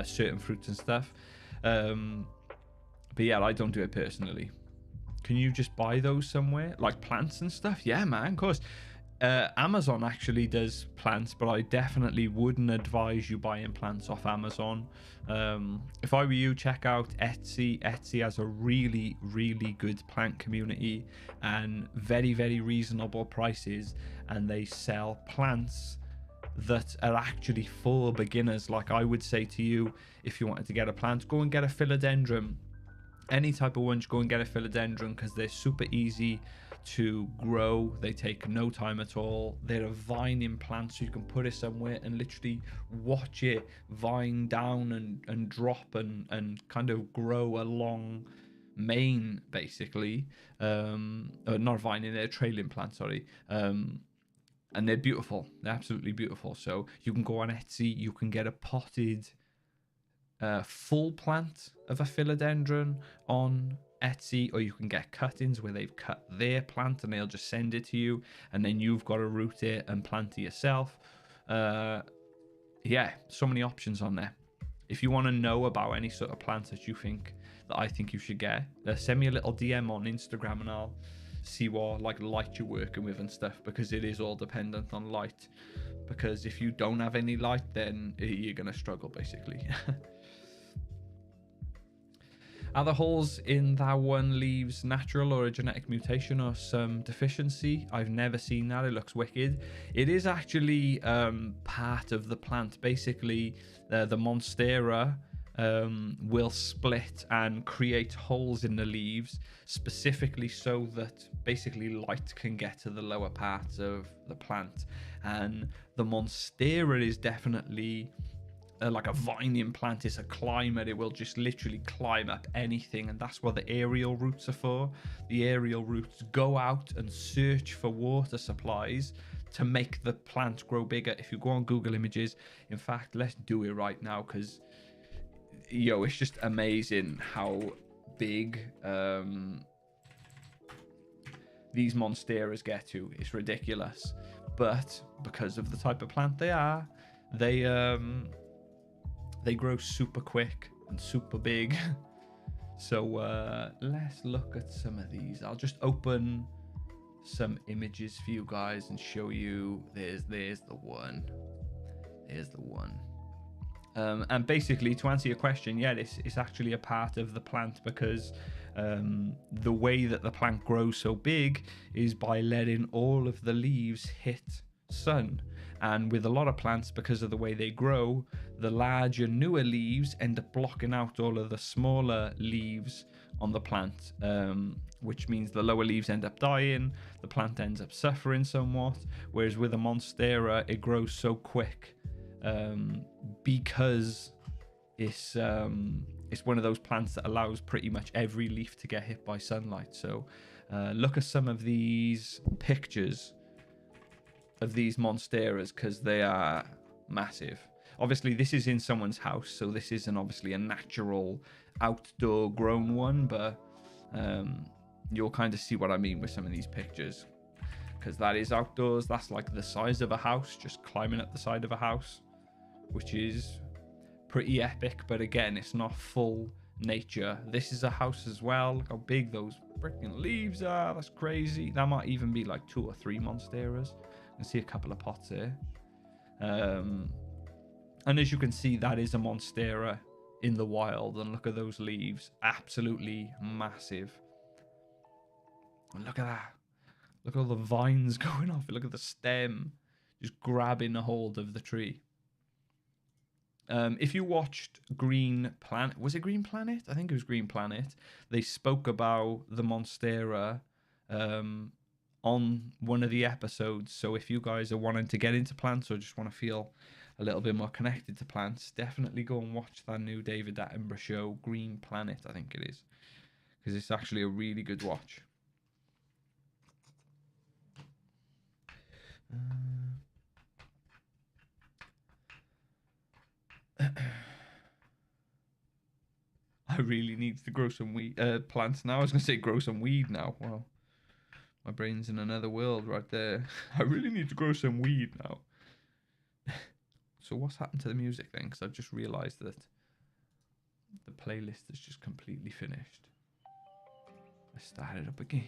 certain fruits and stuff, but yeah, I don't do it personally. Can you just buy those somewhere, like plants and stuff? Yeah, man, of course. Amazon actually does plants, but I definitely wouldn't advise you buying plants off Amazon. If I were you, check out Etsy. Etsy has a really, really good plant community and very, very reasonable prices, and they sell plants that are actually for beginners. Like I would say to you, if you wanted to get a plant, go and get a philodendron. Any type of one, just go and get a philodendron because they're super easy to grow. They take no time at all. They're a vining plant, so you can put it somewhere and literally watch it vine down and drop and kind of grow along main, basically. Not vining, they're a trailing plant, sorry. And they're beautiful. They're absolutely beautiful. So you can go on Etsy, you can get a potted full plant of a philodendron on Etsy, or you can get cuttings where they've cut their plant and they'll just send it to you, and then you've got to root it and plant it yourself. Yeah, so many options on there. If you want to know about any sort of plants that I think you should get, send me a little DM on Instagram and I'll see what light you're working with and stuff, because it is all dependent on light, because if you don't have any light, then you're gonna struggle basically. Are the holes in that one leaves natural or a genetic mutation or some deficiency? I've never seen that. It looks wicked. It is actually part of the plant. Basically, the Monstera will split and create holes in the leaves specifically so that basically light can get to the lower parts of the plant. And the Monstera is definitely like a vining plant. It's a climber. It will just literally climb up anything, and that's what the aerial roots are for. The aerial roots go out and search for water supplies to make the plant grow bigger. If you go on Google Images, in fact, let's do it right now, because it's just amazing how big these monsteras get to. It's ridiculous, but because of the type of plant they are, they grow super quick and super big. So let's look at some of these. I'll just open some images for you guys and show you. There's the one. There's the one. And basically, to answer your question, yeah, this is actually a part of the plant, because the way that the plant grows so big is by letting all of the leaves hit sun. And with a lot of plants, because of the way they grow, the larger, newer leaves end up blocking out all of the smaller leaves on the plant, which means the lower leaves end up dying, the plant ends up suffering somewhat. Whereas with a monstera, it grows so quick because it's one of those plants that allows pretty much every leaf to get hit by sunlight. So look at some of these pictures of these monsteras, because they are massive. Obviously, this is in someone's house, so this isn't obviously a natural outdoor grown one, but you'll kind of see what I mean with some of these pictures, because that is outdoors. That's like the size of a house, just climbing up the side of a house, which is pretty epic. But again, it's not full nature. This is a house as well. Look how big those freaking leaves are. That's crazy. That might even be like 2 or 3 monsteras. I can see a couple of pots here. And as you can see, that is a monstera in the wild. And look at those leaves. Absolutely massive. And look at that. Look at all the vines going off. Look at the stem just grabbing a hold of the tree. If you watched Green Planet, was it Green Planet? I think it was Green Planet. They spoke about the monstera on one of the episodes. So if you guys are wanting to get into plants or just want to feel a little bit more connected to plants, definitely go and watch that new David Attenborough show, Green Planet, I think it is, because it's actually a really good watch. I really need to grow some plants now. I was going to say grow some weed now. Wow. My brain's in another world right there. I really need to grow some weed now. So what's happened to the music then? Because I've just realised that the playlist is just completely finished. I started up again.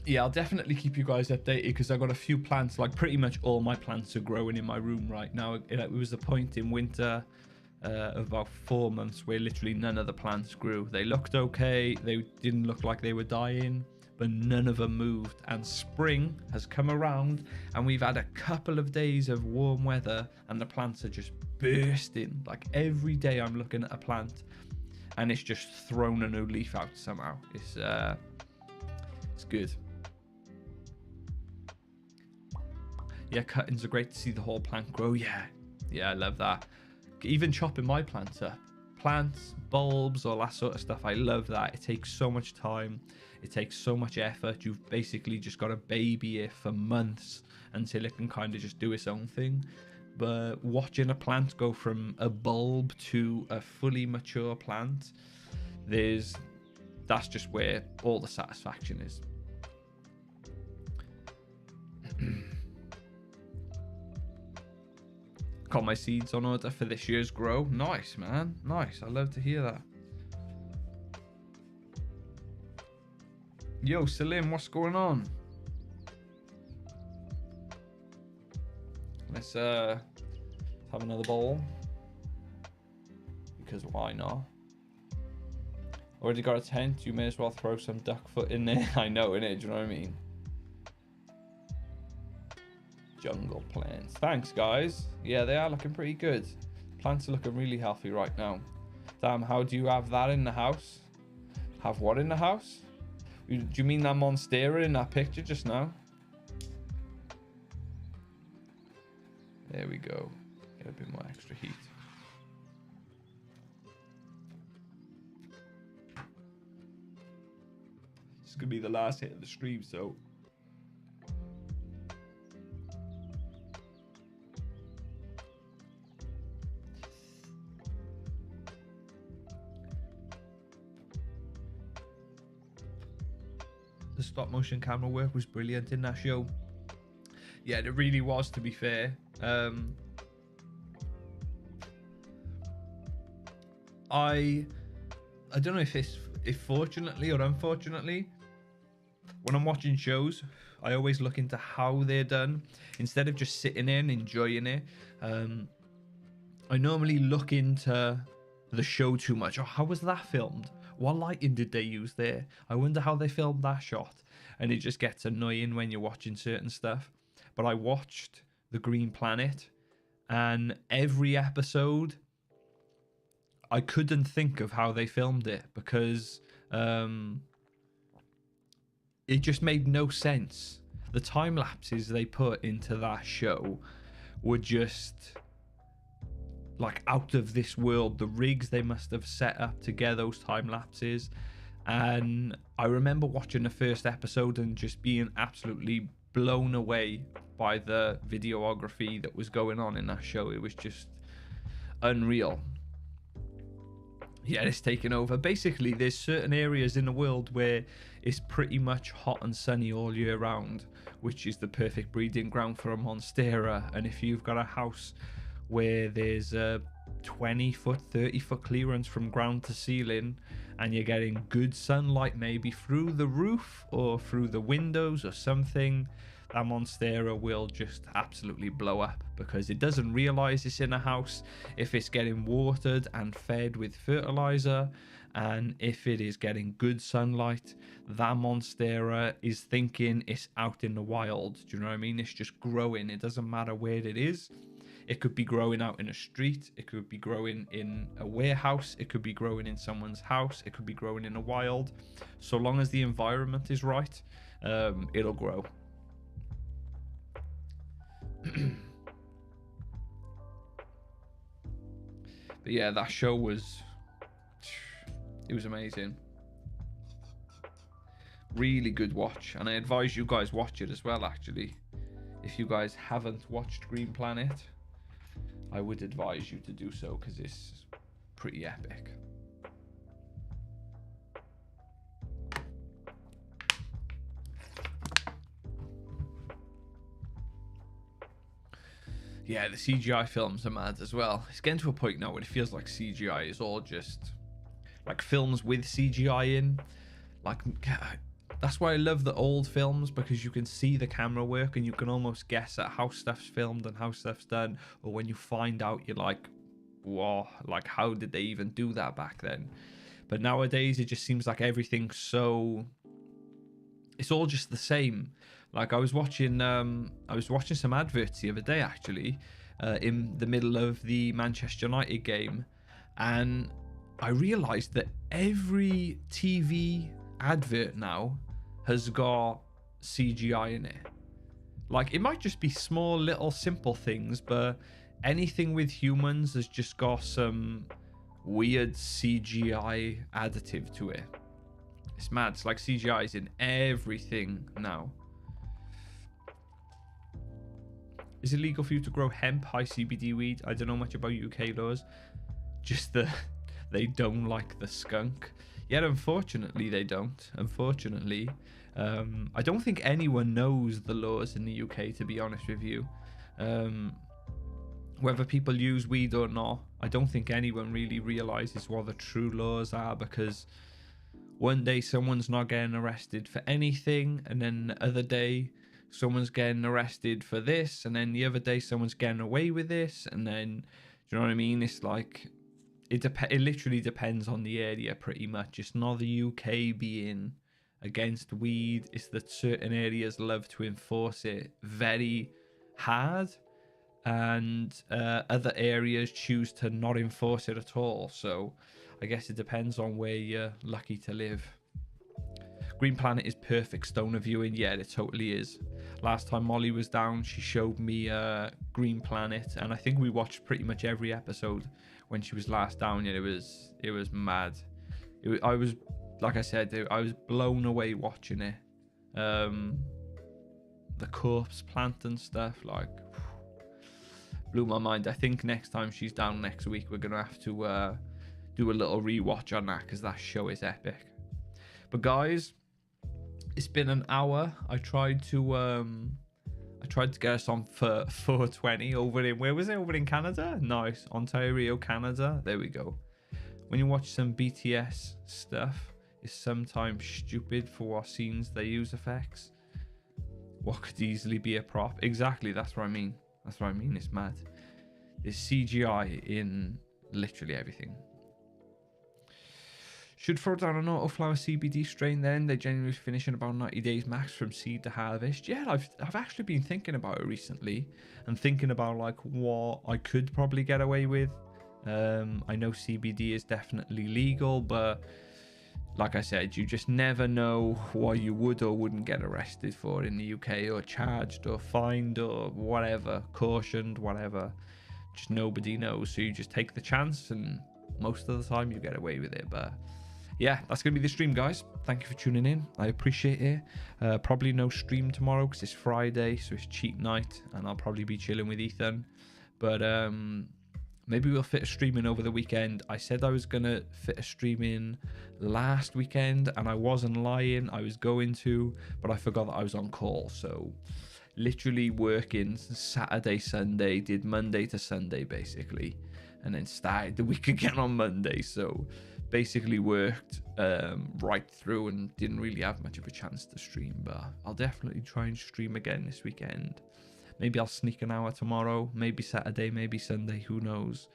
Yeah, I'll definitely keep you guys updated, because I've got a few plants. Like pretty much all my plants are growing in my room right now. It was a point in winter of about 4 months where literally none of the plants grew. They looked okay. They didn't look like they were dying, but none of them moved. And spring has come around and we've had a couple of days of warm weather and the plants are just bursting. Like every day I'm looking at a plant and it's just thrown a new leaf out somehow. It's good. Yeah, cuttings are great to see the whole plant grow. Yeah, I love that. Even chopping my plants up. Plants, bulbs, all that sort of stuff. I love that. It takes so much time. It takes so much effort. You've basically just got to baby it for months until it can kind of just do its own thing. But watching a plant go from a bulb to a fully mature plant, that's just where all the satisfaction is. Got my seeds on order for this year's grow. Nice, man. Nice. I love to hear that. Yo, Salim, what's going on? Let's have another bowl. Because why not? Already got a tent. You may as well throw some duck foot in there. I know, innit? Do you know what I mean? jungle plants. Thanks, guys. Yeah, they are looking pretty good. Plants are looking really healthy right now. Damn, how do you have that in the house? Have what in the house? Do you mean that Monstera in that picture just now? There we go. Get a bit more extra heat. This is going to be the last hit of the stream, so... The stop motion camera work was brilliant in that show. Yeah, it really was, to be fair. I don't know if fortunately or unfortunately, when I'm watching shows, I always look into how they're done instead of just sitting in enjoying it. I normally look into the show too much. Oh, how was that filmed? What lighting did they use there? I wonder how they filmed that shot. And it just gets annoying when you're watching certain stuff. But I watched The Green Planet, and every episode I couldn't think of how they filmed it because it just made no sense. The time lapses they put into that show were just like out of this world. The rigs they must have set up to get those time lapses. And I remember watching the first episode and just being absolutely blown away by the videography that was going on in that show. It was just unreal. Yeah, it's taken over. Basically, there's certain areas in the world where it's pretty much hot and sunny all year round, which is the perfect breeding ground for a Monstera. And if you've got a house where there's a 20-foot, 30-foot clearance from ground to ceiling, and you're getting good sunlight maybe through the roof or through the windows or something, that Monstera will just absolutely blow up because it doesn't realize it's in a house if it's getting watered and fed with fertilizer. And if it is getting good sunlight, that Monstera is thinking it's out in the wild. Do you know what I mean? It's just growing. It doesn't matter where it is. It could be growing out in a street. It could be growing in a warehouse. It could be growing in someone's house. It could be growing in the wild. So long as the environment is right, it'll grow. But yeah, that show was amazing. Really good watch, and I advise you guys watch it as well. Actually, if you guys haven't watched Green Planet, I would advise you to do so because it's pretty epic. Yeah, the CGI films are mad as well. It's getting to a point now where it feels like CGI is all just like films with CGI in. Like, that's why I love the old films, because you can see the camera work and you can almost guess at how stuff's filmed and how stuff's done. Or when you find out, you're like, whoa, like how did they even do that back then? But nowadays it just seems like everything's so, it's all just the same. Like I was watching some adverts the other day actually, in the middle of the Manchester United game, and I realized that every TV advert now has got CGI in it. Like, it might just be small little simple things, but anything with humans has just got some weird CGI additive to it. It's mad. It's like CGI is in everything now. Is it legal for you to grow hemp, high CBD weed? I don't know much about UK laws. Just they don't like the skunk. Yet unfortunately they don't. Unfortunately. I don't think anyone knows the laws in the UK, to be honest with you. Whether people use weed or not, I don't think anyone really realizes what the true laws are, because one day someone's not getting arrested for anything, and then the other day someone's getting arrested for this, and then the other day someone's getting away with this, and then, do you know what I mean? It's like, it literally depends on the area pretty much. It's not the UK being against weed, it's that certain areas love to enforce it very hard, and other areas choose to not enforce it at all. So I guess it depends on where you're lucky to live. Green Planet is perfect stoner viewing. Yeah, it totally is. Last time Molly was down, she showed me Green Planet, and I think we watched pretty much every episode when she was last down. And it was mad. I was, like I said, I was blown away watching it. The corpse plant and stuff, like, blew my mind. I think next time she's down next week, we're gonna have to do a little rewatch on that, because that show is epic. But guys, it's been an hour. I tried to get us on for 420 over in, where was it? Over in Canada? Nice. Ontario, Canada. There we go. When you watch some BTS stuff, it's sometimes stupid for what scenes they use effects. What could easily be a prop. Exactly, that's what I mean. That's what I mean. It's mad. There's CGI in literally everything. Should throw down an autoflower CBD strain then. They generally finish in about 90 days max from seed to harvest. Yeah, I've actually been thinking about it recently, and thinking about like what I could probably get away with. I know CBD is definitely legal, but like I said, you just never know what you would or wouldn't get arrested for in the UK, or charged or fined or whatever, cautioned, whatever. Just nobody knows. So you just take the chance, and most of the time you get away with it. But yeah, that's going to be the stream, guys. Thank you for tuning in. I appreciate it. Probably no stream tomorrow because it's Friday, so it's cheat night, and I'll probably be chilling with Ethan. But maybe we'll fit a stream in over the weekend. I said I was going to fit a stream in last weekend, and I wasn't lying. I was going to, but I forgot that I was on call. So literally working Saturday, Sunday, did Monday to Sunday basically, and then started the week again on Monday. So basically worked right through and didn't really have much of a chance to stream. But I'll definitely try and stream again this weekend. Maybe I'll sneak an hour tomorrow, maybe Saturday, maybe Sunday, who knows.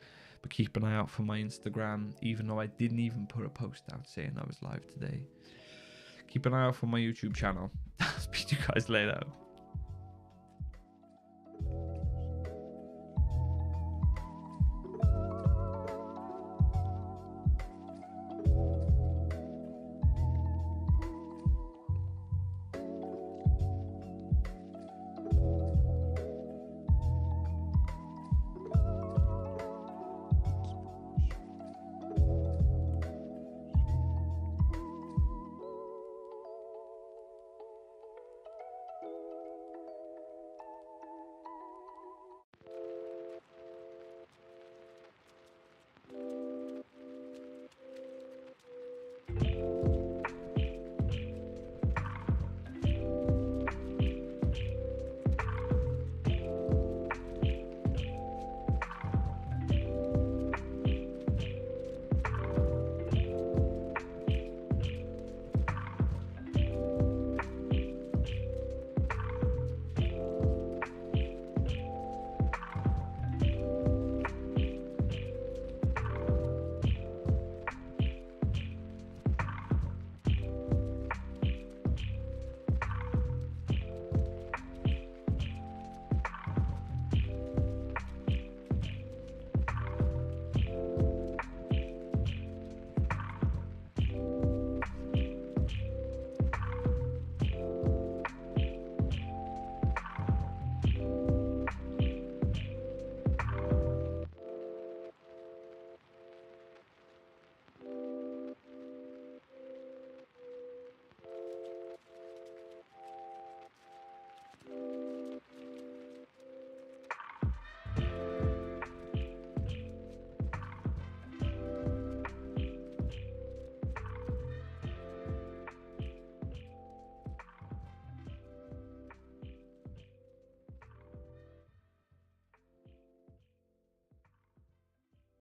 But keep an eye out for my Instagram, even though I didn't even put a post out saying I was live today. Keep an eye out for my YouTube channel. I'll speak to you guys later.